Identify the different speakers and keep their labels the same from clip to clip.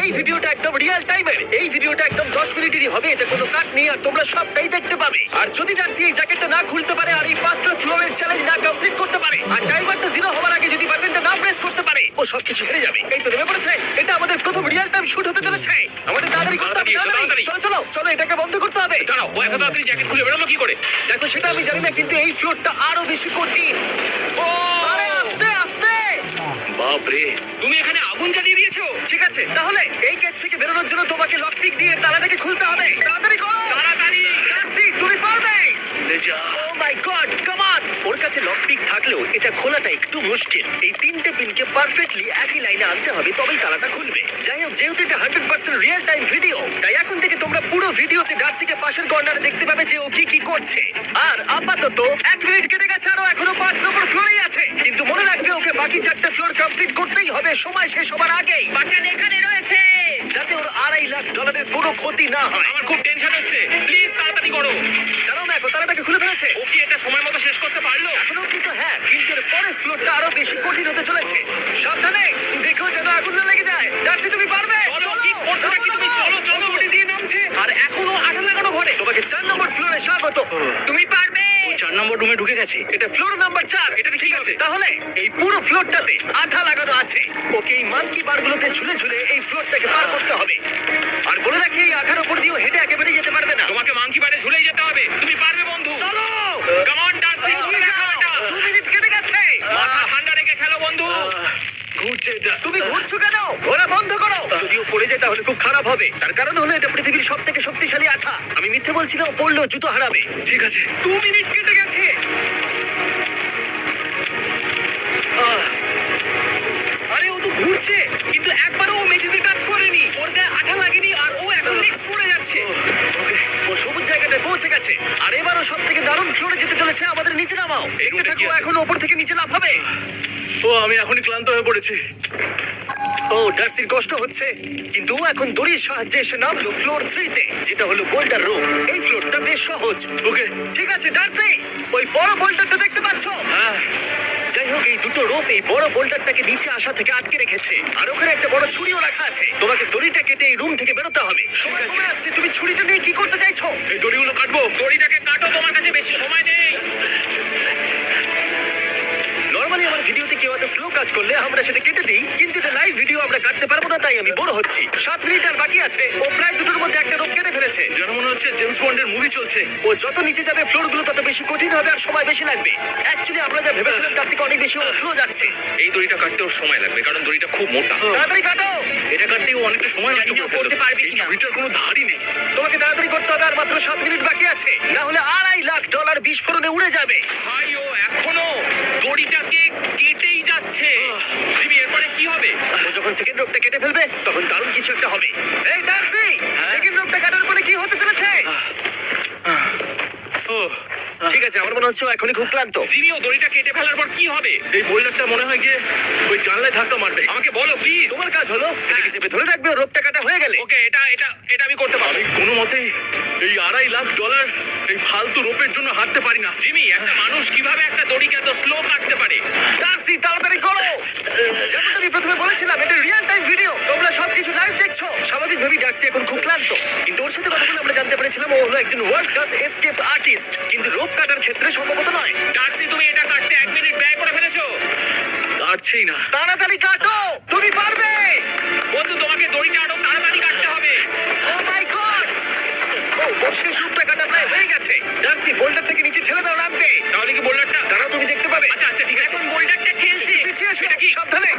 Speaker 1: এই ভিডিওটা একদম রিয়েল টাইমের। এই ভিডিওটা একদম 10 মিনিটেরই হবে, এতে কোনো কাট নেই আর তোমরা সবটাই দেখতে পাবে। আর যদি ডার্সি এই জ্যাকেটটা না খুলতে পারে আর এই 5টা ফ্লোরের চ্যালেঞ্জ না কমপ্লিট করতে পারে আর টাইমারটা 0 হওয়ার আগে যদি বাটনটা না প্রেস করতে পারে, ও সবকিছু হেরে যাবে। এই তো নেমে পড়েছে, এটা আমাদের প্রথম রিয়েল টাইম শুট হতে চলেছে। আমাদের তাড়াতাড়ি করতে হবে, তাড়াতাড়ি। চলো চলো চলো, এটাকে বন্ধ করতে হবে।
Speaker 2: দাঁড়াও, ও এত তাড়াতাড়ি জ্যাকেট খুলে বেরোলো কি করে?
Speaker 1: দেখো সেটা আমি জানি না, কিন্তু এই ফ্লোরটা আরো বেশি কঠিন।
Speaker 2: ও
Speaker 1: আরে আস্তে আস্তে।
Speaker 2: বাপরে, তুমি এখানে আগুন জ্বালিয়ে দিয়েছো।
Speaker 1: ঠিক আছে, তাহলে এই গেট থেকে বেরোনোর জন্য তোমাকে লকপিক দিয়ে তালাটাকে খুলতে হবে। তাড়াতাড়ি করো।
Speaker 2: তাড়াতাড়ি।
Speaker 1: ডার্সি, তুমি পারবে।
Speaker 2: লে যা।
Speaker 1: ও মাই গড, কাম অন। ওর কাছে লকপিক থাকলেও এটা খোলাটা একটু মুশকিল। এই 3টে পিনকে পারফেক্টলি একই লাইনে আনতে হবে, তবেই তালাটা খুলবে। যাই হোক, যেহেতু এটা 100% রিয়েল টাইম ভিডিও, তাই এখন থেকে তোমরা পুরো ভিডিওতে ডার্সিকে পাশের কর্নারে দেখতে পাবে যে ও কি কি করছে। আর আপাতত 1 মিনিট কেটে গেছে, আরো এখনো 5 নম্বর ফ্লোরেই আছে। কিন্তু মনে রাখবে, ওকে বাকি 4টে ফ্লোর কমপ্লিট করতেই হবে সময় শেষ হবার আগেই,
Speaker 2: বাটন এখানে রয়েছে।
Speaker 1: যাতে ওর $2.5 লাখ কোনো ক্ষতি না হয়।
Speaker 2: আমার খুব টেনশন হচ্ছে, প্লিজ তাড়াতাড়ি করো।
Speaker 1: দাঁড়াও, দেখো তালাটাকে খুলে ফেলেছে।
Speaker 2: ও কি এটা সময় মতো শেষ করতে পারলো?
Speaker 1: এখনো কিন্তু হ্যাঁ, কিন্তু এর পরের ফ্লোরটা আরো বেশি কঠিন হতে চলেছে। সাবধানে, দেখো যেন আগুন না লেগে যায়। ডার্সি, তুমি পারবে।
Speaker 2: চলো, কি করছো নাকি তুমি? চলো চলো, উঠে দিয়ে নামছে আর এখনো আঠা লাগানো ঘরে।
Speaker 1: তোমাকে 4 নম্বর ফ্লোরে স্বাগত।
Speaker 2: তুমি পারবে। ও 4 নম্বর রুমে ঢুকে গেছে।
Speaker 1: এটা ফ্লোর নাম্বার 4।
Speaker 2: এটা
Speaker 1: ঠিক আছে, তাহলে এই পুরো ফ্লোরটাতে আঠা লাগানো আছে। ওকে এই মাঙ্কি বারগুলোতে ঝুলে ঝুলে এই ফ্লোরটাকে পার করতে হবে। আর বলে রাখি, এই আঠার উপর দিয়েও হেঁটে একেবারে যেতে পারবে না।
Speaker 2: তোমাকে মাংকি বারে ঝুলেই যেতে হবে। তুমি পারবে বন্ধু।
Speaker 1: চলো,
Speaker 2: কাম অন ডার্সি,
Speaker 1: এগিয়ে
Speaker 2: দেখো
Speaker 1: যাও।
Speaker 2: এটা।
Speaker 1: 2 মিনিট কেটে গেছে।
Speaker 2: মাথা ঠান্ডা রেখে খেলো বন্ধু।
Speaker 1: ঘুরছে এটা। তুমি ঘুরছো কেন? ঘোরা বন্ধ করো। যদিও পড়ে যায় তাহলে খুব খারাপ হবে। তার কারণ হলো এটা পৃথিবীর সবথেকে শক্তিশালী আঠা। আমি মিথ্যে বলছি না, ও পড়লেও জুতো হারাবে।
Speaker 2: ঠিক আছে, 2 মিনিট কেটে গেছে। আরে ও তো ঘুরছে, কিন্তু একবারও ও মেঝেতে টাচ করেনি। ওর গায়ে আঠা লাগেনি আর ও এখন নেক্সট ফ্লোরে যাচ্ছে।
Speaker 1: ওকে, ও সবুজ জায়গাটায় পৌঁছে গেছে। আর এবারও সব থেকে দারুণ ফ্লোরে যেতে চলেছে। আমাদের নিচে নামাও।
Speaker 2: এই
Speaker 1: দেখতে
Speaker 2: রুমে
Speaker 1: থাকো,
Speaker 2: কি আছে?
Speaker 1: এখন ওপর থেকে নিচে লাফাবে।
Speaker 2: ও আমি এখনই ক্লান্ত হয়ে পড়েছি।
Speaker 1: ও, ডার্সির কষ্ট হচ্ছে, কিন্তু ও এখন দড়ির সাহায্যে এসে নামলো ফ্লোর 3-তে, যেটা হলো বোল্টার রুম। এই ফ্লোরটা বেশ সহজ।
Speaker 2: ওকে।
Speaker 1: ঠিক আছে ডার্সি, ওই বড় বোল্টারটা দেখতে পাচ্ছো?
Speaker 2: হ্যাঁ।
Speaker 1: যাই হোক, এই দুটো রোপ এই বড় বোল্টারটাকে নিচে আসা থেকে আটকে রেখেছে। আর ওখানে একটা বড় ছুরিও রাখা আছে। তোমাকে দড়িটা কেটে এই রুম থেকে বেরোতে হবে। সময়
Speaker 2: আছে।
Speaker 1: কমে আসছে, তুমি ছুরিটা নিয়ে কি করতে চাইছো?
Speaker 2: এই দড়িগুলো কাটবো। দড়িটাকে কাটো, তোমার কাছে বেশি সময় নেই।
Speaker 1: নরমালি আমার ভিডিওতে কেউ এত স্লো কাজ করলে আমরা সেটা কেটে দিই, কিন্তু এটা লাইভ ভিডিও, আমরা কাটতে পারবো না, তাই আমি বড় হচ্ছি। 7 মিনিট আর বাকি আছে। ও প্রায় দুটোর মধ্যে একটা রোপ কেটে ফেলেছে।
Speaker 2: যেন মনে হচ্ছে জেমস বন্ডের মুভি চলছে।
Speaker 1: ও যত নিচে যাবে ফ্লোরগুলো তত বেশি কঠিন হবে আর সময় বেশি লাগবে। অ্যাকচুয়ালি আমরা যা ভেবেছিলাম তার থেকে অনেক বেশি ফ্লো যাচ্ছে।
Speaker 2: এই দড়িটা কাটতে ওর সময় লাগবে, কারণ দড়িটা খুব মোটা।
Speaker 1: তাড়াতাড়ি কাটো।
Speaker 2: এটা কাটতে ও অনেকটা সময় নষ্ট
Speaker 3: জানি না করতে পারবে
Speaker 2: এই
Speaker 3: কিনা।
Speaker 2: ছুরিটার কোনো ধারই নেই।
Speaker 1: তোমাকে তাড়াতাড়ি করতে হবে, আর মাত্র 7 মিনিট বাকি আছে, না হলে $2.5 লাখ বিস্ফোরণে উড়ে যাবে।
Speaker 2: ভাই ও এখনো দড়িটাকে কেটেই যাচ্ছে। জিমি, এরপরে কি হবে?
Speaker 1: ও যখন সেকেন্ড রোপটা কেটে ফেলবে তখন দারুণ কিছু একটা হবে। এই ডার্সি, সেকেন্ড রোপটা কাটার পরে কি হতে চলেছে?
Speaker 2: ও
Speaker 1: ঠিক আছে, আমার মনে হচ্ছে ও এখনই খুব ক্লান্ত।
Speaker 2: জিমি, ও দড়িটা কেটে ফেলার পর কি হবে?
Speaker 1: এই বোল্ডারটা মনে হয় গিয়ে ওই জানলায় ধাক্কা মারবে।
Speaker 2: আমাকে বলো প্লিজ।
Speaker 1: তোমার কাজ হলো এটাকে চেপে ধরে রাখবে, ও রোপটা কাটা হয়ে গেলে।
Speaker 2: ওকে, এটা এটা এটা আমি করতে পারবো।
Speaker 1: কোনো মতেই এই $2.5 লাখ এই ফালতু রোপের জন্য হারতে পারি না।
Speaker 2: জিমি, একটা মানুষ কিভাবে একটা দড়িকে এত স্লো কাটতে পারে?
Speaker 1: ডার্সি, তাড়াতাড়ি করো। যেমনটা আমি প্রথমে বলেছিলাম, এটা রিয়েল টাইম ভিডিও, তোমরা সবকিছু লাইভ দেখছো। স্বাভাবিকভাবেই ডার্সি এখন খুব ক্লান্ত, কিন্তু ওর সাথে কথা বলে আমরা জানতে পেরেছিলাম ও হলো একজন ওয়ার্ল্ড ক্লাস এসকেপ আর্টিস্ট, কিন্তু রোপ কাটার ক্ষেত্রে সম্ভবত নয়।
Speaker 2: ডার্সি, তুমি এটা কাটতে 1 মিনিট ব্যয় করে ফেলেছো।
Speaker 1: কাটছেই না। তাড়াতাড়ি কাটো, তুমি পারবে।
Speaker 2: বন্ধু, তোমাকে দড়িটা আরো তাড়াতাড়ি কাটতে হবে।
Speaker 1: ও মাই গড, ওর শেষ রূপটা কাটা প্রায় হয়ে গেছে। ডার্সি, বোল্ডার থেকে নিচে ঠেলে দাও, নামবে।
Speaker 2: তাহলে কি বোল্ডারটা?
Speaker 1: দাঁড়াও, তুমি দেখতে পাবে।
Speaker 2: আচ্ছা আচ্ছা, ঠিক আছে।
Speaker 3: এখন বোল্ডারটা ঠেলছে।
Speaker 1: পিছিয়ে এসো,
Speaker 2: এটা কি?
Speaker 1: সাবধানে।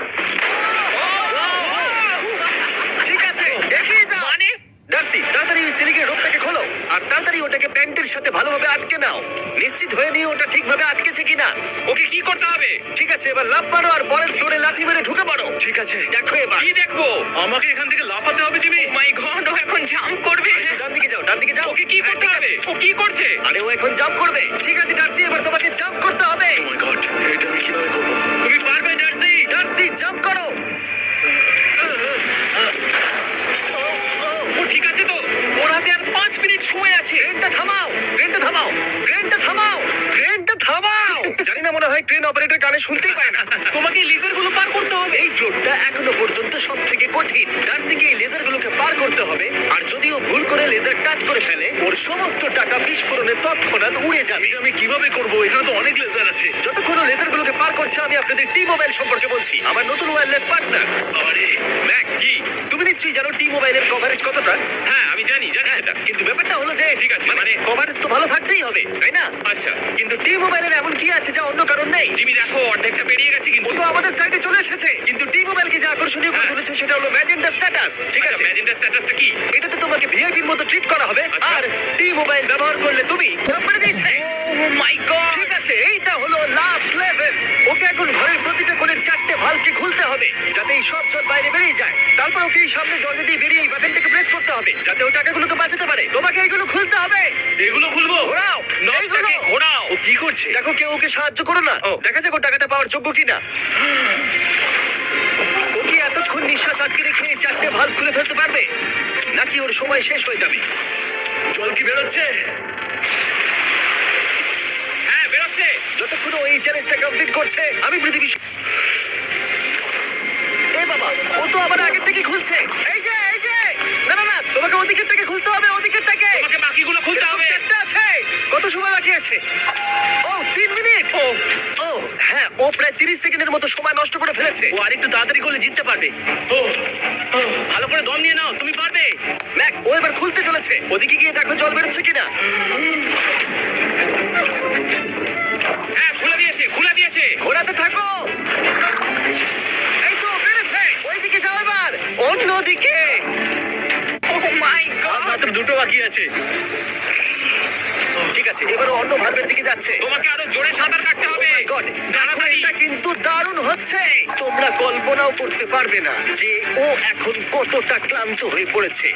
Speaker 1: ঠিক আছে, এগিয়ে যাও।
Speaker 2: মানে?
Speaker 1: ডার্সি, তাড়াতাড়ি ওই সিলিংয়ের রোপটাকে খোলো আর তাড়াতাড়ি ওটাকে প্যান্টের সাথে ভালোভাবে আটকে নাও। নিশ্চিত হয়ে নিও ওটা ঠিকভাবে আটকেছে কিনা।
Speaker 2: ওকে কি করতে হবে?
Speaker 1: ঠিক আছে, এবার লাফ মারো আর পরের ফ্লোরে লাথি মেরে ঢুকে পড়ো। ঠিক আছে, দেখো এবার।
Speaker 2: কি দেখবো?
Speaker 1: আমাকে এখান থেকে লাফাতে হবে জিমি।
Speaker 3: ও মাই গড, ও এখন জাম্প করবে।
Speaker 1: ডান দিকে যাও, ডান দিকে যাও।
Speaker 2: ওকে কি করতে হবে? ও কি করছে?
Speaker 1: আরে ও এখন জাম্প করবে। ঠিক আছে ডার্সি, এবার তোমাকে জাম্প করতে হবে। ও মাই গড, এটা আমি কিভাবে করব? তুমি পারবে ডার্সি। ডার্সি, জাম্প করো।
Speaker 2: ও ঠিক আছে তো? ওর হাতে আর 5 মিনিট সময় আছে।
Speaker 1: ক্রেনটা থামাও, ক্রেনটা থামাও, ক্রেনটা থামাও, ক্রেনটা থামাও। জানি না, মনে হয় ক্রেন অপারেটর কানে শুনতেই পায় না।
Speaker 2: তোমাকে লেজারগুলো পার করতে হবে।
Speaker 1: এই ফ্লোরটা এখনো পর্যন্ত সব থেকে কঠিন। ডার্সিকে এই লেজার সমস্ত টাকা বিস্ফোরণে তৎক্ষণাৎ উড়ে যাবে।
Speaker 2: এটা আমি কিভাবে করব? এখানে তো অনেক লেজার আছে।
Speaker 1: যতক্ষণ লেজারগুলোকে পার করছে আমি আপনাদের টি মোবাইল সম্পর্কে বলছি, আমার নতুন ওয়্যারলেস পার্টনার।
Speaker 2: আরে
Speaker 1: ম্যাক,
Speaker 2: কি?
Speaker 1: তুমি নিশ্চয়ই জানো টি মোবাইলের কভারেজ কতটা।
Speaker 2: হ্যাঁ, আমি জানি সেটা।
Speaker 1: কিন্তু ব্যাপারটা হলো যে
Speaker 2: ঠিক আছে, মানে
Speaker 1: কভারেজ তো ভালো থাকতেই হবে, তাই না?
Speaker 2: আচ্ছা,
Speaker 1: কিন্তু টি মোবাইলের এমন কি আছে যা অন্য কারণ নেই?
Speaker 2: জিমি দেখো অর্ধেকটা পেরিয়ে গেছে
Speaker 1: ও
Speaker 2: কিন্তু।
Speaker 1: তো আমাদের সাইডে চলে এসেছে, কিন্তু টি মোবাইলকে যে আকর্ষণীয় করে
Speaker 2: হ্যাঁ।
Speaker 1: তুলেছে সেটা হলো ম্যাজেন্টা স্ট্যাটাস। ঠিক আছে,
Speaker 2: ম্যাজেন্টা স্ট্যাটাসটা কি?
Speaker 1: এটাতে তোমাকে ভিআইপির মতো ট্রিট করা হবে।
Speaker 2: আচ্ছা।
Speaker 1: আর টি মোবাইল ব্যবহার করলে তুমি নাম্বার দিয়েছে।
Speaker 2: ও মাই গড!
Speaker 1: ঠিক আছে, এইটা হলো লাস্ট লেভেল। ওকে এখন ঘরের প্রতিটা কোণের 4টে ভালভকে খুলতে হবে যাতে এই সব জল বাইরে বেরিয়ে যায়। তারপর ওকে এই সামনে দরজা দিয়ে বেরিয়ে এই বাটনটাকে প্রেস করতে হবে যাতে ও টাকাগুলোকে বাঁচাতে পারে। তোমাকে এইগুলো খুলতে হবে।
Speaker 2: এগুলো খুলবো?
Speaker 1: ঘোরাও এইগুলো।
Speaker 2: নবটাকে ঘোরাও। ও কি করছে?
Speaker 1: দেখো কেউ ওকে সাহায্য করো না।
Speaker 2: ও।
Speaker 1: দেখা যাক ও টাকাটা পাওয়ার যোগ্য কিনা। ও কি এতক্ষণ নিঃশ্বাস আটকে রেখে এই 4টে ভালভ খুলে ফেলতে পারবে, নাকি ওর সময় শেষ হয়ে যাবে?
Speaker 2: জল কি বেরোচ্ছে? হ্যাঁ, বেরোচ্ছে।
Speaker 1: যতক্ষণ ও এই চ্যালেঞ্জটা কমপ্লিট করছে আমি পৃথিবী এ বাবা, ও তো আবার আগের থেকে খুলছে। এই যে না না না, তোমাকে ওদিকেরটাকে খুলতে হবে, ওদিকেরটাকে।
Speaker 2: তোমাকে বাকিগুলো খুলতে
Speaker 1: এরকম
Speaker 2: হবে।
Speaker 1: 4টে আছে। কত সময় বাকি আছে? ও 3 মিনিট।
Speaker 2: ও
Speaker 1: ও হ্যাঁ, ও প্রায় 30 সেকেন্ডের মতো সময় নষ্ট করে ফেলেছে। ও আরেকটু তাড়াতাড়ি করলে জিততে পারবে।
Speaker 2: ও ও, ভালো করে দম নিয়ে নাও, তুমি পারবে।
Speaker 1: ম্যাক, ও এবার খুলতে চলেছে। ওদিকে গিয়ে দেখো জল বেরোচ্ছে কিনা।
Speaker 2: হ্যাঁ, খুলে দিয়েছে।
Speaker 1: ঘোরাতে থাকো। এই তো বেড়েছে। ওইদিকে যাও এবার। অন্যদিকে।
Speaker 3: ও মাই
Speaker 2: আর
Speaker 3: গড!
Speaker 2: মাত্র দুটো বাকি আছে।
Speaker 1: ঠিক আছে, এবার ও অন্য ভালভের দিকে যাচ্ছে।
Speaker 2: তোমাকে আরো জোরে সাঁতার কাটতে হবে।
Speaker 1: Oh my God, দেখো,
Speaker 2: তাড়াতাড়ি।
Speaker 1: এটা কিন্তু দারুণ হচ্ছে। তোমরা কল্পনাও করতে পারবে না যে ও এখন কতটা ক্লান্ত হয়ে পড়েছে।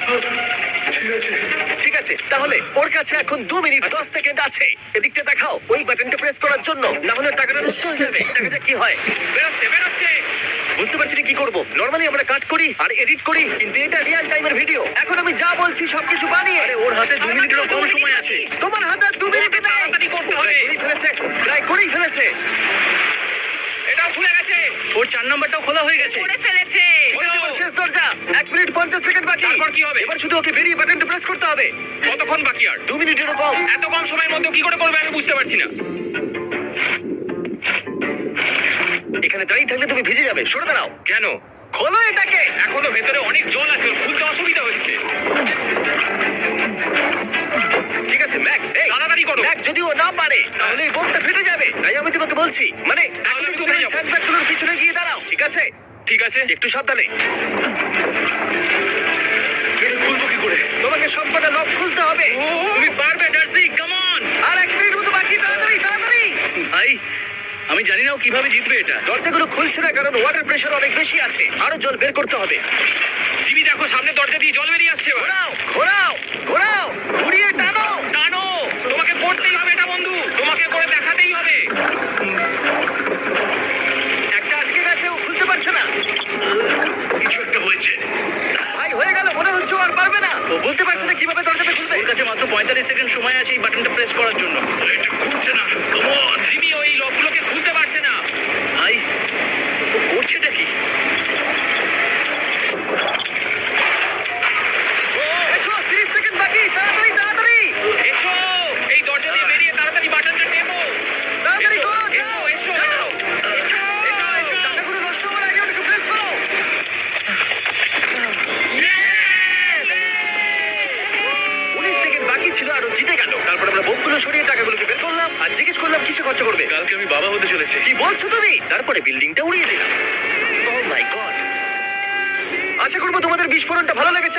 Speaker 2: ঠিক আছে।
Speaker 1: ঠিক আছে, তাহলে ওর কাছে এখন 2 মিনিট 10 সেকেন্ড আছে। এদিকটা দেখাও ওই বাটনটা প্রেস করার জন্য, না হলে টাকাটা নষ্ট হয়ে যাবে। দেখা যাক কি হয়।
Speaker 2: বেরোচ্ছে।
Speaker 1: বুঝতে পারছি না কি করব। নরমালি আমরা কাট করি আর এডিট করি, কিন্তু এটা রিয়েল টাইমের ভিডিও। এখন আমি যা বলছি সবকিছু বানিয়ে।
Speaker 2: আরে ওর হাতে 2 মিনিটেরও কম সময় আছে।
Speaker 1: তোমার হাতে আর 2 মিনিট নেই।
Speaker 2: তাড়াতাড়ি করতে হবে।
Speaker 1: প্রায় করেই ফেলেছে।
Speaker 2: এটাও খুলে গেছে। ওর 4 নাম্বারটাও খোলা হয়ে গেছে।
Speaker 3: করে ফেলেছে।
Speaker 1: হয়েছে ওর শেষ দরজা। 1 মিনিট 50 সেকেন্ড বাকি।
Speaker 2: তারপর কি হবে?
Speaker 1: এবার শুধু ওকে বেরিয়ে বাটনটা প্রেস করতে হবে।
Speaker 2: কতক্ষণ বাকি আর?
Speaker 1: 2 মিনিটেরও কম।
Speaker 2: এত কম সময়ের মধ্যে কি করে করবে আমি বুঝতে পারছি না।
Speaker 1: এখানে দাঁড়িয়ে থাকলে তুমি ভিজে যাবে, সরে দাঁড়াও।
Speaker 2: কেন?
Speaker 1: খোলো এটাকে।
Speaker 2: এখনো ভেতরে অনেক জল আছে, ওর খুলতে অসুবিধা হচ্ছে।
Speaker 1: ঠিক আছে ম্যাক, এই
Speaker 2: তাড়াতাড়ি করো।
Speaker 1: ম্যাক, যদি ও না পারে তাহলে এই বোমটা ফেটে যাবে। তাই আমি তোমাকে বলছি, মানে
Speaker 2: তাহলে আমি
Speaker 1: তুমি
Speaker 2: কোথায় যাবো?
Speaker 1: স্যান্ডব্যাগগুলোর পিছনে গিয়ে দাঁড়াও, ঠিক আছে?
Speaker 2: ঠিক আছে।
Speaker 1: একটু সাবধানে।
Speaker 2: এটা খুলবো কি করে?
Speaker 1: তোমাকে সবকটা লক খুলতে হবে।
Speaker 2: তুমি পারবে ডার্সি, কাম অন।
Speaker 1: আর 1 মিনিট মতো বাকি, তাড়াতাড়ি তাড়াতাড়ি।
Speaker 2: ভাই, আমি জানি না ও কিভাবে জিতবে এটা।
Speaker 1: দরজাগুলো খুলছে না কারণ ওয়াটার প্রেশার অনেক বেশি আছে। আরো জল বের করতে হবে।
Speaker 2: জিমি দেখো সামনে দরজা দিয়ে জল বেরিয়ে আসছে। এবার
Speaker 1: ঘোরাও ঘোরাও ঘোরাও, ঘুরিয়ে টানো।
Speaker 2: টানো। তোমাকে করতেই হবে এটা বন্ধু, তোমাকে করে দেখাতেই হবে।
Speaker 1: একটা আটকে গেছে, ও খুলতে পারছে না।
Speaker 2: কিছু একটা হয়েছে।
Speaker 1: ভাই হয়ে গেল, মনে হচ্ছে ও আর পারবে না। ও বুঝতে পারছে না কিভাবে দরজাটা খুলবে।
Speaker 2: ওর কাছে মাত্র 45 সেকেন্ড সময় আছে এই বাটনটা প্রেস করার জন্য। এটা খুলছে না। Come on. জিমি ওই লকগুলোকে খুলতে পারছে না। ভাই, ও করছেটা কি?
Speaker 1: এসো, 30 সেকেন্ড বাকি, তাড়াতাড়ি তাড়াতাড়ি
Speaker 2: এসো, এই দরজা দিয়ে বেরিয়ে তাড়াতাড়ি বাটনটা টেপো।
Speaker 1: তাড়াতাড়ি
Speaker 2: এসো,
Speaker 1: করো, যাও
Speaker 2: এসো,
Speaker 1: যাও।
Speaker 2: এসো, এসো।
Speaker 1: টাকাগুলো নষ্ট হওয়ার আগে ওটাকে প্রেস করো। 19 সেকেন্ড বাকি ছিল আর ও জিতে গেল। তারপর আমরা বোমগুলো সরিয়ে টাকাগুলোকে বের করলাম আর জিজ্ঞেস করলাম কিসে খরচা করবে।
Speaker 2: কালকে আমি বাবা হতে চলেছি।
Speaker 1: কি বলছো তুমি? তারপরে বিল্ডিংটা উড়িয়ে দিলাম। ও মাই গড। আশা করবো তোমাদের বিস্ফোরণটা ভালো লেগেছে।